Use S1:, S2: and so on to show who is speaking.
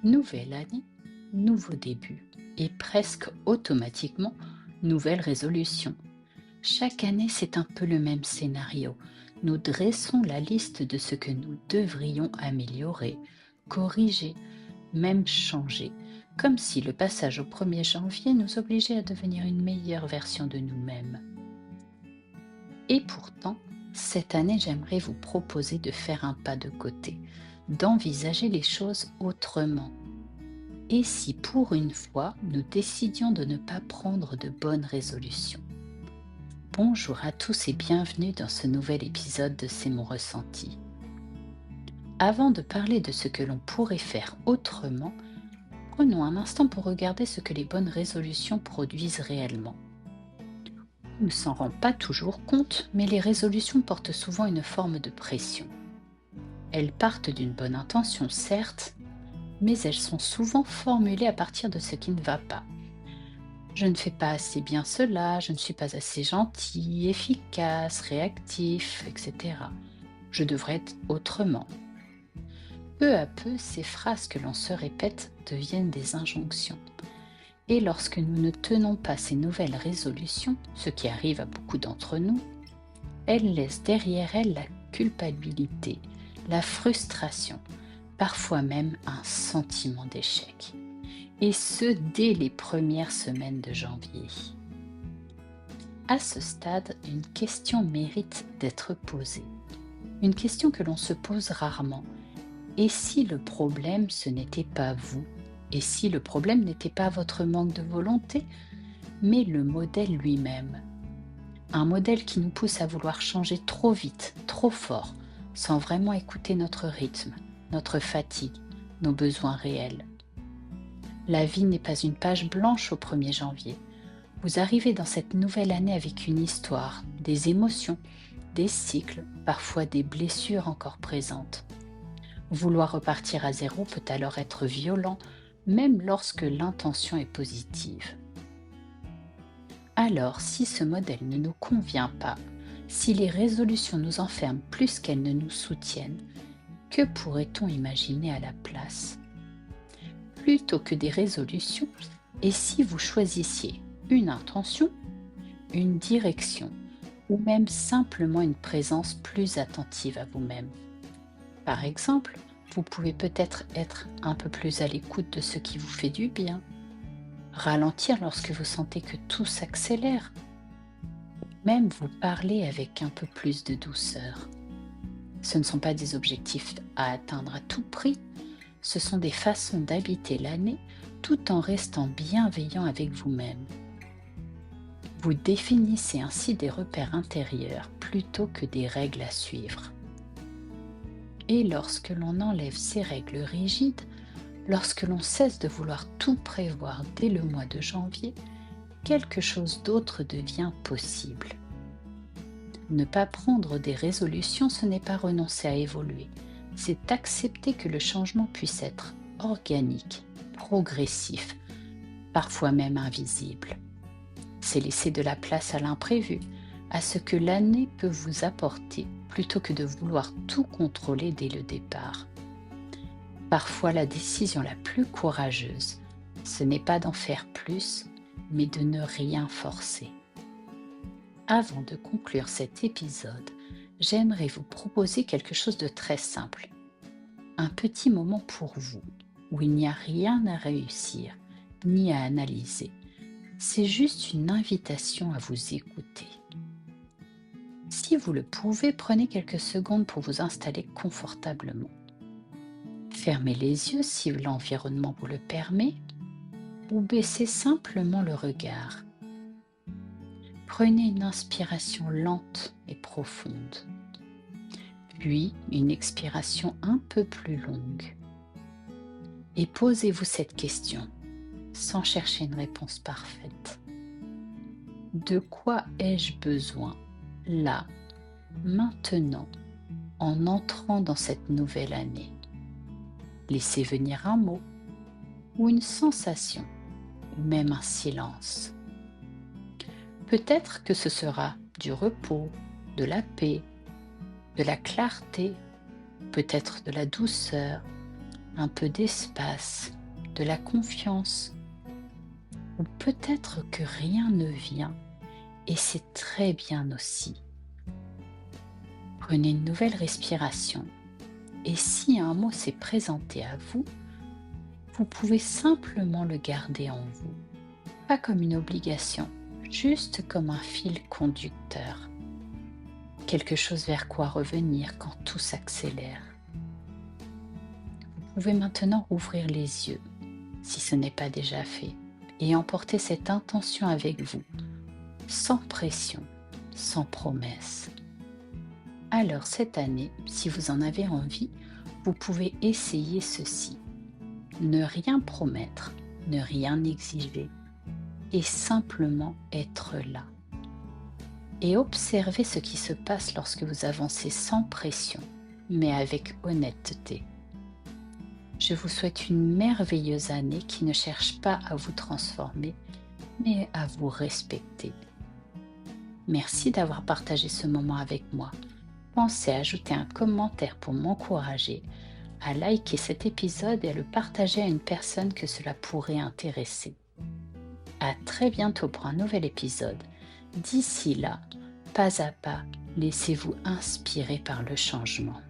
S1: Nouvelle année, nouveau début et presque automatiquement nouvelle résolution. Chaque année, c'est un peu le même scénario. Nous dressons la liste de ce que nous devrions améliorer, corriger, même changer, comme si le passage au 1er janvier nous obligeait à devenir une meilleure version de nous-mêmes. Et pourtant, cette année, j'aimerais vous proposer de faire un pas de côté, d'envisager les choses autrement. Et si pour une fois, nous décidions de ne pas prendre de bonnes résolutions? Bonjour à tous et bienvenue dans ce nouvel épisode de C'est mon ressenti. Avant de parler de ce que l'on pourrait faire autrement, prenons un instant pour regarder ce que les bonnes résolutions produisent réellement. On ne s'en rend pas toujours compte, mais les résolutions portent souvent une forme de pression. Elles partent d'une bonne intention, certes, mais elles sont souvent formulées à partir de ce qui ne va pas. Je ne fais pas assez bien cela, je ne suis pas assez gentil, efficace, réactif, etc. Je devrais être autrement. Peu à peu, ces phrases que l'on se répète deviennent des injonctions. Et lorsque nous ne tenons pas ces nouvelles résolutions, ce qui arrive à beaucoup d'entre nous, elles laissent derrière elles la culpabilité, la frustration, parfois même un sentiment d'échec. Et ce, dès les premières semaines de janvier. À ce stade, une question mérite d'être posée. Une question que l'on se pose rarement. Et si le problème, ce n'était pas vous? Et si le problème n'était pas votre manque de volonté, mais le modèle lui-même? Un modèle qui nous pousse à vouloir changer trop vite, trop fort, sans vraiment écouter notre rythme, notre fatigue, nos besoins réels. La vie n'est pas une page blanche au 1er janvier. Vous arrivez dans cette nouvelle année avec une histoire, des émotions, des cycles, parfois des blessures encore présentes. Vouloir repartir à zéro peut alors être violent, même lorsque l'intention est positive. Alors, si ce modèle ne nous convient pas, si les résolutions nous enferment plus qu'elles ne nous soutiennent, que pourrait-on imaginer à la place? Plutôt que des résolutions, et si vous choisissiez une intention, une direction, ou même simplement une présence plus attentive à vous-même? Par exemple, vous pouvez peut-être être un peu plus à l'écoute de ce qui vous fait du bien, ralentir lorsque vous sentez que tout s'accélère, même vous parler avec un peu plus de douceur. Ce ne sont pas des objectifs à atteindre à tout prix, ce sont des façons d'habiter l'année tout en restant bienveillant avec vous-même. Vous définissez ainsi des repères intérieurs plutôt que des règles à suivre. Et lorsque l'on enlève ces règles rigides, lorsque l'on cesse de vouloir tout prévoir dès le mois de janvier, quelque chose d'autre devient possible. Ne pas prendre des résolutions, ce n'est pas renoncer à évoluer, c'est accepter que le changement puisse être organique, progressif, parfois même invisible. C'est laisser de la place à l'imprévu, à ce que l'année peut vous apporter, plutôt que de vouloir tout contrôler dès le départ. Parfois, la décision la plus courageuse, ce n'est pas d'en faire plus, mais de ne rien forcer. Avant de conclure cet épisode, j'aimerais vous proposer quelque chose de très simple. Un petit moment pour vous, où il n'y a rien à réussir, ni à analyser. C'est juste une invitation à vous écouter. Si vous le pouvez, prenez quelques secondes pour vous installer confortablement. Fermez les yeux si l'environnement vous le permet, ou baissez simplement le regard. Prenez une inspiration lente et profonde, puis une expiration un peu plus longue. Et posez-vous cette question, sans chercher une réponse parfaite. De quoi ai-je besoin, là, maintenant, en entrant dans cette nouvelle année? Laissez venir un mot, ou une sensation, ou même un silence. Peut-être que ce sera du repos, de la paix, de la clarté, peut-être de la douceur, un peu d'espace, de la confiance, ou peut-être que rien ne vient et c'est très bien aussi. Prenez une nouvelle respiration et si un mot s'est présenté à vous, vous pouvez simplement le garder en vous, pas comme une obligation, juste comme un fil conducteur, quelque chose vers quoi revenir quand tout s'accélère. Vous pouvez maintenant ouvrir les yeux, si ce n'est pas déjà fait, et emporter cette intention avec vous, sans pression, sans promesse. Alors cette année, si vous en avez envie, vous pouvez essayer ceci. Ne rien promettre, ne rien exiger, et simplement être là. Et observez ce qui se passe lorsque vous avancez sans pression, mais avec honnêteté. Je vous souhaite une merveilleuse année qui ne cherche pas à vous transformer, mais à vous respecter. Merci d'avoir partagé ce moment avec moi. Pensez à ajouter un commentaire pour m'encourager, à liker cet épisode et à le partager à une personne que cela pourrait intéresser. À très bientôt pour un nouvel épisode. D'ici là, pas à pas, laissez-vous inspirer par le changement.